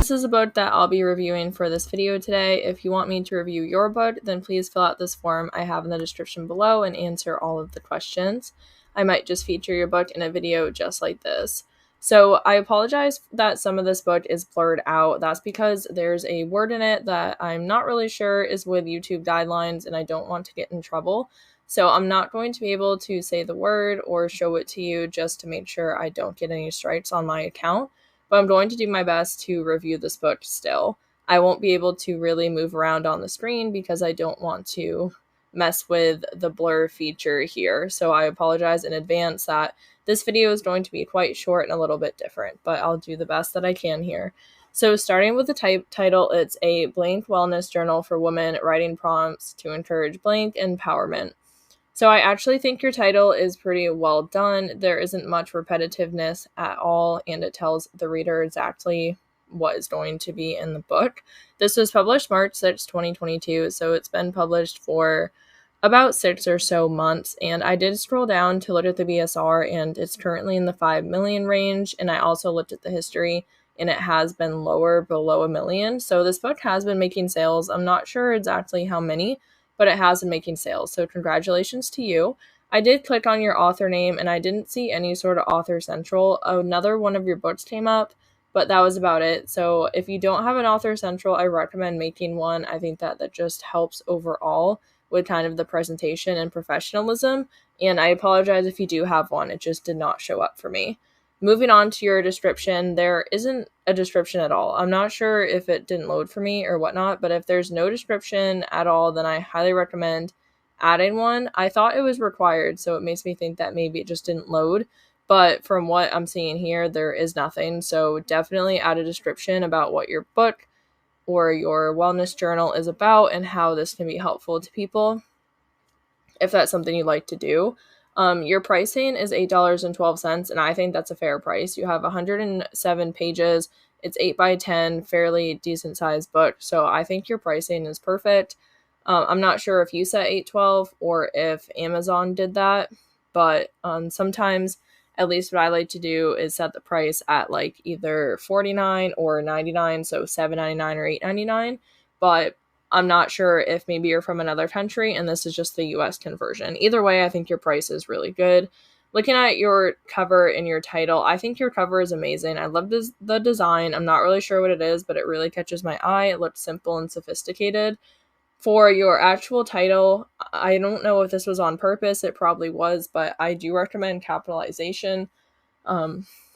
This is a book that I'll be reviewing for this video today. If you want me to review your book, then please fill out this form I have in the description below and answer all of the questions. I might just feature your book in a video just like this. So I apologize that some of this book is blurred out. That's because there's a word in it that I'm not really sure is with YouTube guidelines and I don't want to get in trouble. So I'm not going to be able to say the word or show it to you just to make sure I don't get any strikes on my account. But I'm going to do my best to review this book still. I won't be able to really move around on the screen because I don't want to mess with the blur feature here. So I apologize in advance that this video is going to be quite short and a little bit different, but I'll do the best that I can here. So starting with the title, it's a blank wellness journal for women writing prompts to encourage blank empowerment. So I actually think your title is pretty well done. There isn't much repetitiveness at all, and it tells the reader exactly what is going to be in the book. This was published March 6, 2022, so it's been published for about 6 or so months, and I did scroll down to look at the BSR, and it's currently in the 5 million range, and I also looked at the history, and it has been lower, below 1 million. So this book has been making sales. I'm not sure exactly how many, but it has been making sales. So congratulations to you. I did click on your author name and I didn't see any sort of author central. Another one of your books came up, but that was about it. So if you don't have an author central, I recommend making one. I think that just helps overall with kind of the presentation and professionalism. And I apologize if you do have one. It just did not show up for me. Moving on to your description, there isn't a description at all. I'm not sure if it didn't load for me or whatnot, but if there's no description at all, then I highly recommend adding one. I thought it was required, so it makes me think that maybe it just didn't load. But from what I'm seeing here, there is nothing. So definitely add a description about what your book or your wellness journal is about and how this can be helpful to people, if that's something you'd like to do. Your pricing is $8.12, and I think that's a fair price. You have 107 pages. It's 8 by 10, fairly decent sized book. So I think your pricing is perfect. I'm not sure if you set $8.12 or if Amazon did that, but sometimes, at least what I like to do is set the price at like either $49 or $99, so $7.99 or $8.99. But I'm not sure if maybe you're from another country and this is just the US conversion. Either way, I think your price is really good. Looking at your cover and your title, I think your cover is amazing. I love the design. I'm not really sure what it is, but it really catches my eye. It looks simple and sophisticated. For your actual title, I don't know if this was on purpose. It probably was, but I do recommend capitalization.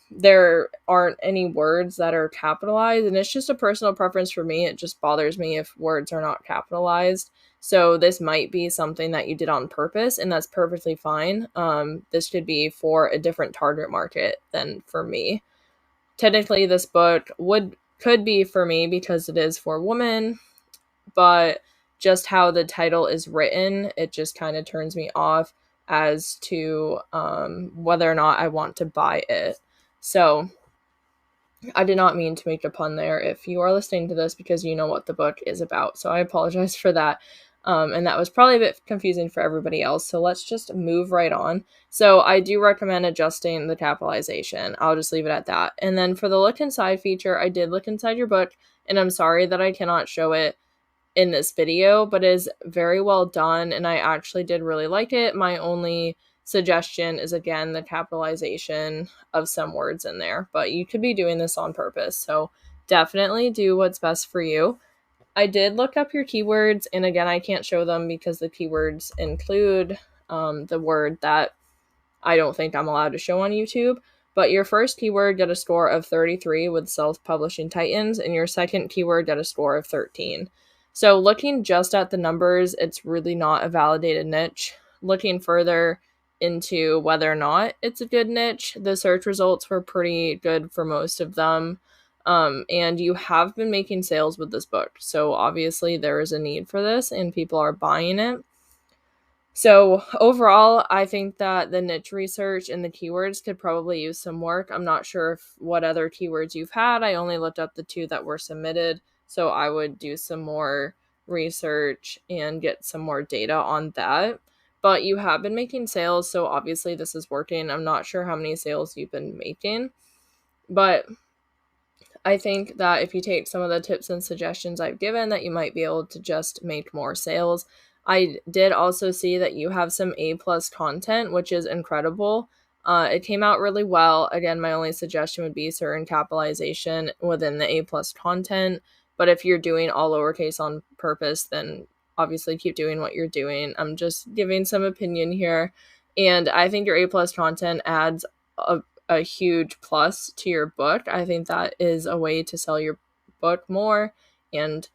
There aren't any words that are capitalized, and it's just a personal preference for me. It just bothers me if words are not capitalized. So this might be something that you did on purpose, and that's perfectly fine. This could be for a different target market than for me. Technically, this book could be for me because it is for women, but just how the title is written, it just kind of turns me off as to whether or not I want to buy it. So I did not mean to make a pun there if you are listening to this because you know what the book is about. So I apologize for that. And that was probably a bit confusing for everybody else. So let's just move right on. So I do recommend adjusting the capitalization. I'll just leave it at that. And then for the look inside feature, I did look inside your book, and I'm sorry that I cannot show it in this video, but it is very well done, and I actually did really like it. My only suggestion is, again, the capitalization of some words in there, but you could be doing this on purpose, so definitely do what's best for you. I did look up your keywords, and again, I can't show them because the keywords include the word that I don't think I'm allowed to show on YouTube. But your first keyword got a score of 33 with self-publishing titans, and your second keyword got a score of 13. So looking just at the numbers, it's really not a validated niche. Looking further into whether or not it's a good niche, the search results were pretty good for most of them. And you have been making sales with this book. So obviously there is a need for this and people are buying it. So overall, I think that the niche research and the keywords could probably use some work. I'm not sure what other keywords you've had. I only looked up the 2 that were submitted. So I would do some more research and get some more data on that. But you have been making sales, so obviously this is working. I'm not sure how many sales you've been making, but I think that if you take some of the tips and suggestions I've given, that you might be able to just make more sales. I did also see that you have some A+ content, which is incredible. It came out really well. Again, my only suggestion would be certain capitalization within the A+ content. But if you're doing all lowercase on purpose, then obviously keep doing what you're doing. I'm just giving some opinion here. And I think your A+ content adds a huge plus to your book. I think that is a way to sell your book more, and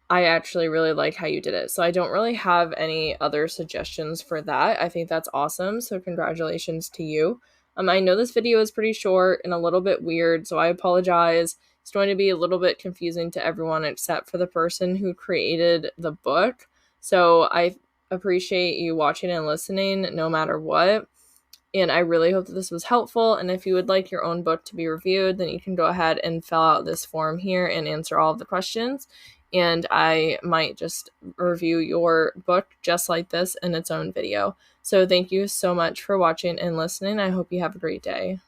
I actually really like how you did it. So I don't really have any other suggestions for that. I think that's awesome. So congratulations to you. I know this video is pretty short and a little bit weird, so I apologize. It's going to be a little bit confusing to everyone except for the person who created the book. So I appreciate you watching and listening no matter what. And I really hope that this was helpful. And if you would like your own book to be reviewed, then you can go ahead and fill out this form here and answer all of the questions. And I might just review your book just like this in its own video. So thank you so much for watching and listening. I hope you have a great day.